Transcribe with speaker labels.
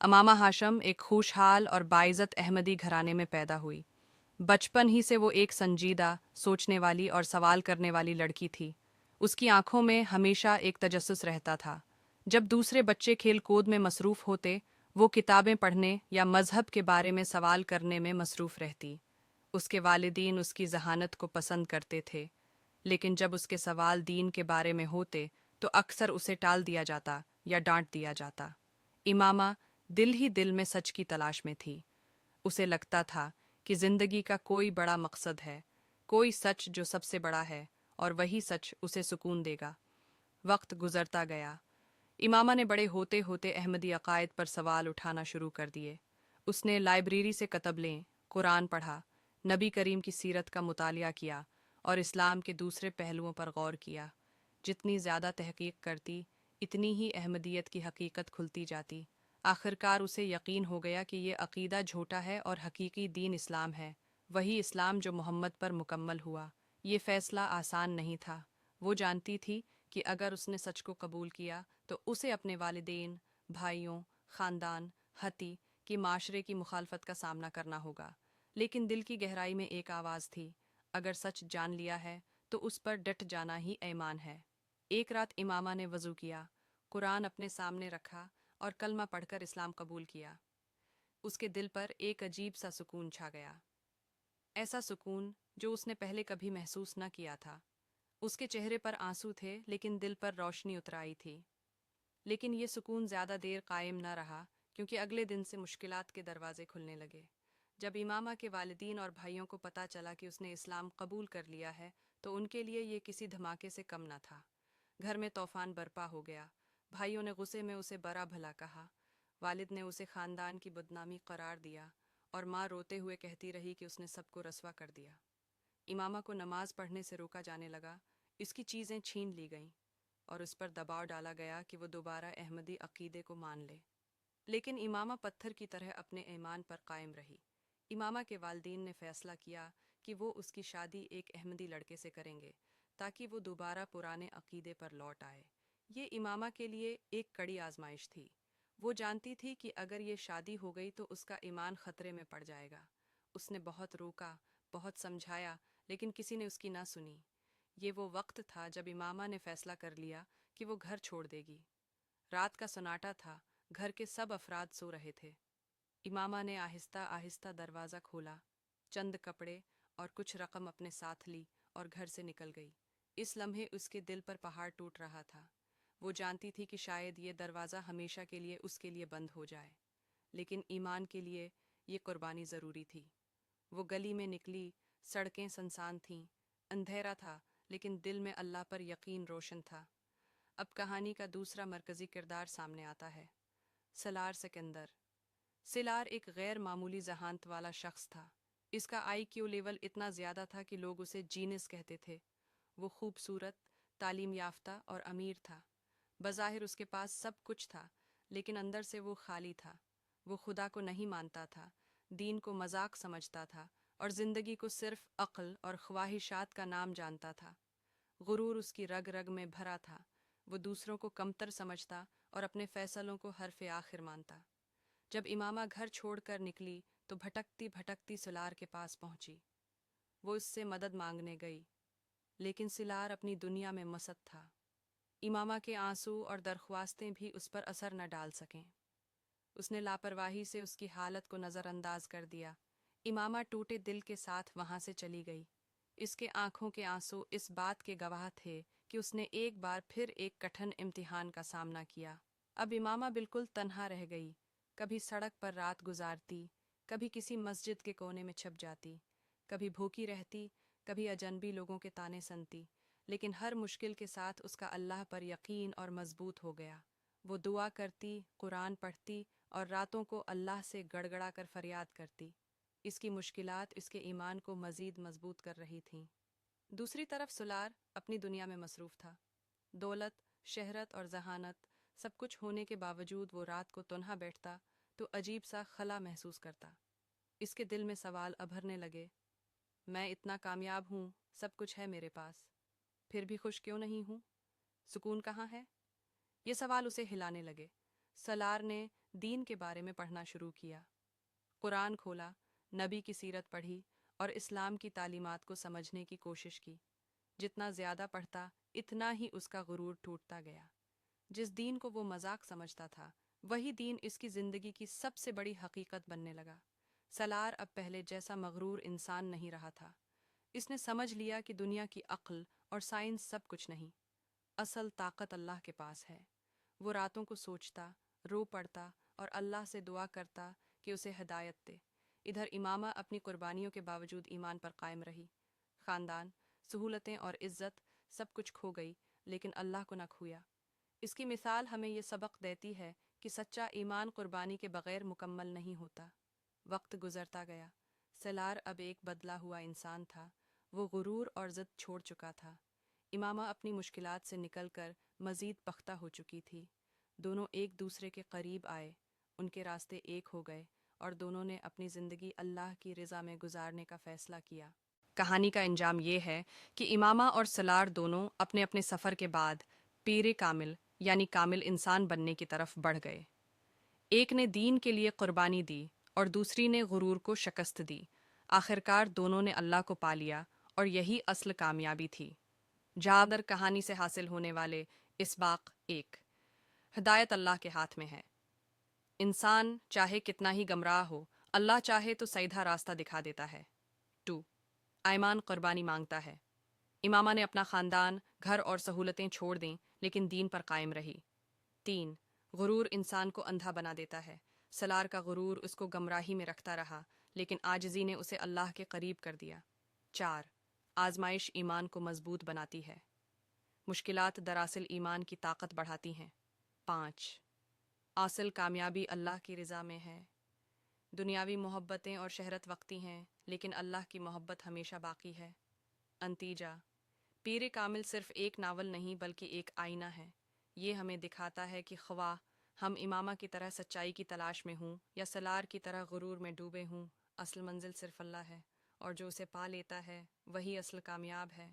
Speaker 1: अमामा हाशम एक खुशहाल और बाइज़्ज़त अहमदी घराने में पैदा हुई। बचपन ही से वो एक संजीदा, सोचने वाली और सवाल करने वाली लड़की थी। उसकी आंखों में हमेशा एक तजस्सुस रहता था। जब दूसरे बच्चे खेल कूद में मसरूफ़ होते, वो किताबें पढ़ने या मज़हब के बारे में सवाल करने में मसरूफ़ रहती। उसके वालिदीन उसकी ज़हानत को पसंद करते थे, लेकिन जब उसके सवाल दीन के बारे में होते, तो अक्सर उसे टाल दिया जाता या डांट दिया जाता। इमामा दिल ही दिल में सच की तलाश में थी। उसे लगता था कि जिंदगी का कोई बड़ा मकसद है, कोई सच जो सबसे बड़ा है, और वही सच उसे सुकून देगा। वक्त गुजरता गया। इमामा ने बड़े होते होते अहमदी अकायद पर सवाल उठाना शुरू कर दिए। उसने लाइब्रेरी से कतबलें, कुरान पढ़ा, नबी करीम की सीरत का मुतालिया किया और इस्लाम के दूसरे पहलुओं पर गौर किया। जितनी ज़्यादा तहकीक करती, इतनी ही अहमदियत की हकीकत खुलती जाती। आखिरकार उसे यकीन हो गया कि ये अकीदा झूठा है और हकीकी दीन इस्लाम है, वही इस्लाम जो मोहम्मद पर मुकम्मल हुआ। ये फ़ैसला आसान नहीं था। वो जानती थी कि अगर उसने सच को कबूल किया तो उसे अपने वालिदैन, भाइयों, ख़ानदान, हती की माशरे की मुखालफत का सामना करना होगा। लेकिन दिल की गहराई में एक आवाज़ थी, अगर सच जान लिया है तो उस पर डट जाना ही ईमान है। एक रात इमामा ने वज़ू किया, कुरान अपने सामने रखा और कलमा पढ़कर इस्लाम कबूल किया। उसके दिल पर एक अजीब सा सुकून छा गया, ऐसा सुकून जो उसने पहले कभी महसूस न किया था। उसके चेहरे पर आंसू थे, लेकिन दिल पर रोशनी उतर आई थी। लेकिन ये सुकून ज़्यादा देर कायम न रहा, क्योंकि अगले दिन से मुश्किलात के दरवाजे खुलने लगे। जब इमामा के वालिदीन और भाइयों को पता चला कि उसने इस्लाम कबूल कर लिया है, तो उनके लिए ये किसी धमाके से कम न था। घर में तूफान बरपा हो गया। भाइयों ने गुस्से में उसे बरा भला कहा, वालिद ने उसे ख़ानदान की बदनामी करार दिया, और माँ रोते हुए कहती रही कि उसने सबको रसवा कर दिया। इमामा को नमाज पढ़ने से रोका जाने लगा, इसकी चीज़ें छीन ली गईं और उस पर दबाव डाला गया कि वो दोबारा अहमदी अकीदे को मान ले। लेकिन इमामा पत्थर की तरह अपने ईमान पर कायम रही। इमामा के वालिदीन ने फैसला किया कि वो उसकी शादी एक अहमदी लड़के से करेंगे, ताकि वो दोबारा पुराने अकीदे पर लौट आए। ये इमामा के लिए एक कड़ी आजमाइश थी। वो जानती थी कि अगर ये शादी हो गई तो उसका ईमान खतरे में पड़ जाएगा। उसने बहुत रोका, बहुत समझाया, लेकिन किसी ने उसकी ना सुनी। ये वो वक्त था जब इमामा ने फैसला कर लिया कि वो घर छोड़ देगी। रात का सन्नाटा था, घर के सब अफराद सो रहे थे। इमामा ने आहिस्ता आहिस्ता दरवाज़ा खोला, चंद कपड़े और कुछ रकम अपने साथ ली और घर से निकल गई। इस लम्हे उसके दिल पर पहाड़ टूट रहा था। वो जानती थी कि शायद ये दरवाज़ा हमेशा के लिए उसके लिए बंद हो जाए, लेकिन ईमान के लिए ये कुर्बानी ज़रूरी थी। वो गली में निकली, सड़कें सुनसान थीं, अंधेरा था, लेकिन दिल में अल्लाह पर यकीन रोशन था। अब कहानी का दूसरा मरकज़ी किरदार सामने आता है, सलार सिकंदर। सिलार एक गैर मामूली जहानत वाला शख्स था। इसका आईक्यू लेवल इतना ज़्यादा था कि लोग उसे जीनियस कहते थे। वो खूबसूरत, तालीम याफ्ता और अमीर था। बज़ाहिर उसके पास सब कुछ था, लेकिन अंदर से वो खाली था। वो खुदा को नहीं मानता था, दीन को मजाक समझता था और ज़िंदगी को सिर्फ अक्ल और ख्वाहिशात का नाम जानता था। गुरूर उसकी रग रग में भरा था। वो दूसरों को कमतर समझता और अपने फैसलों को हरफ आखिर मानता। जब इमामा घर छोड़कर निकली तो भटकती भटकती सिलार के पास पहुंची। वो उससे मदद मांगने गई, लेकिन सिलार अपनी दुनिया में मस्त था। इमामा के आंसू और दरख्वास्तें भी उस पर असर न डाल सकें। उसने लापरवाही से उसकी हालत को नज़रअंदाज कर दिया। इमामा टूटे दिल के साथ वहां से चली गई। इसके आंखों के आंसू इस बात के गवाह थे कि उसने एक बार फिर एक कठिन इम्तिहान का सामना किया। अब इमामा बिल्कुल तन्हा रह गई। कभी सड़क पर रात गुजारती, कभी किसी मस्जिद के कोने में छिप जाती, कभी भूखी रहती, कभी अजनबी लोगों के ताने सुनती। लेकिन हर मुश्किल के साथ उसका अल्लाह पर यकीन और मजबूत हो गया। वो दुआ करती, कुरान पढ़ती और रातों को अल्लाह से गड़गड़ा कर फरियाद करती। इसकी मुश्किलात इसके ईमान को मज़ीद मजबूत कर रही थीं। दूसरी तरफ सुलार अपनी दुनिया में मसरूफ़ था। दौलत, शहरत और जहानत सब कुछ होने के बावजूद वो रात को तन्हा बैठता तो अजीब सा खला महसूस करता। इसके दिल में सवाल अभरने लगे, मैं इतना कामयाब हूँ, सब कुछ है मेरे पास, फिर भी खुश क्यों नहीं हूँ? सुकून कहाँ है? ये सवाल उसे हिलाने लगे। सलार ने दीन के बारे में पढ़ना शुरू किया। कुरान खोला, नबी की सीरत पढ़ी और इस्लाम की तालीमात को समझने की कोशिश की। जितना ज़्यादा पढ़ता, इतना ही उसका गुरूर टूटता गया। जिस दीन को वो मजाक समझता था, वही दीन इसकी ज़िंदगी की सबसे बड़ी हकीकत बनने लगा। सलार अब पहले जैसा मगरूर इंसान नहीं रहा था। इसने समझ लिया कि दुनिया की अक्ल और साइंस सब कुछ नहीं, असल ताकत अल्लाह के पास है। वो रातों को सोचता, रो पड़ता और अल्लाह से दुआ करता कि उसे हिदायत दे। इधर इमामा अपनी कुर्बानियों के बावजूद ईमान पर कायम रही। ख़ानदान, सहूलतें और इज़्ज़त सब कुछ खो गई, लेकिन अल्लाह को न खोया। इसकी मिसाल हमें ये सबक देती है कि सच्चा ईमान कुर्बानी के बग़ैर मुकम्मल नहीं होता। वक्त गुजरता गया। सलार अब एक बदला हुआ इंसान था। वो गुरूर और ज़िद छोड़ चुका था। इमामा अपनी मुश्किलात से निकलकर मज़ीद पख्ता हो चुकी थी। दोनों एक दूसरे के करीब आए, उनके रास्ते एक हो गए और दोनों ने अपनी ज़िंदगी अल्लाह की रज़ा में गुजारने का फ़ैसला किया। कहानी का अंजाम ये है कि इमामा और सलार दोनों अपने अपने सफ़र के बाद पीरे कामिल यानी कामिल इंसान बनने की तरफ बढ़ गए। एक ने दीन के लिए कुर्बानी दी और दूसरी ने गुरूर को शिकस्त दी। आखिरकार दोनों ने अल्लाह को पा लिया और यही असल कामयाबी थी। जादर कहानी से हासिल होने वाले इसबाक एक, हिदायत अल्लाह के हाथ में है। इंसान चाहे कितना ही गमराह हो, अल्लाह चाहे तो सीधा रास्ता दिखा देता है। 2. आयमान कुर्बानी मांगता है। इमामा ने अपना ख़ानदान, घर और सहूलतें छोड़ दें, लेकिन दीन पर कायम रही। 3. गुरूर इंसान को अंधा बना देता है। सलार का गुरूर उसको गमराही में रखता रहा, लेकिन आजिज़ी ने उसे अल्लाह के करीब कर दिया। 4. आजमाइश ईमान को मजबूत बनाती है। मुश्किलात दरअसल ईमान की ताकत बढ़ाती हैं। 5. असल कामयाबी अल्लाह की रज़ा में है। दुनियावी मोहब्बतें और शहरत वक्ती हैं, लेकिन अल्लाह की मोहब्बत हमेशा बाकी है। अंतीजा, पीर कामिल सिर्फ एक नावल नहीं बल्कि एक आईना है। ये हमें दिखाता है कि ख्वाह हम इमामा की तरह सच्चाई की तलाश में हूँ या सलार की तरह गुरूर में डूबे हूँ, असल मंजिल सिर्फ अल्लाह है, और जो उसे पा लेता है वही असल कामयाब है।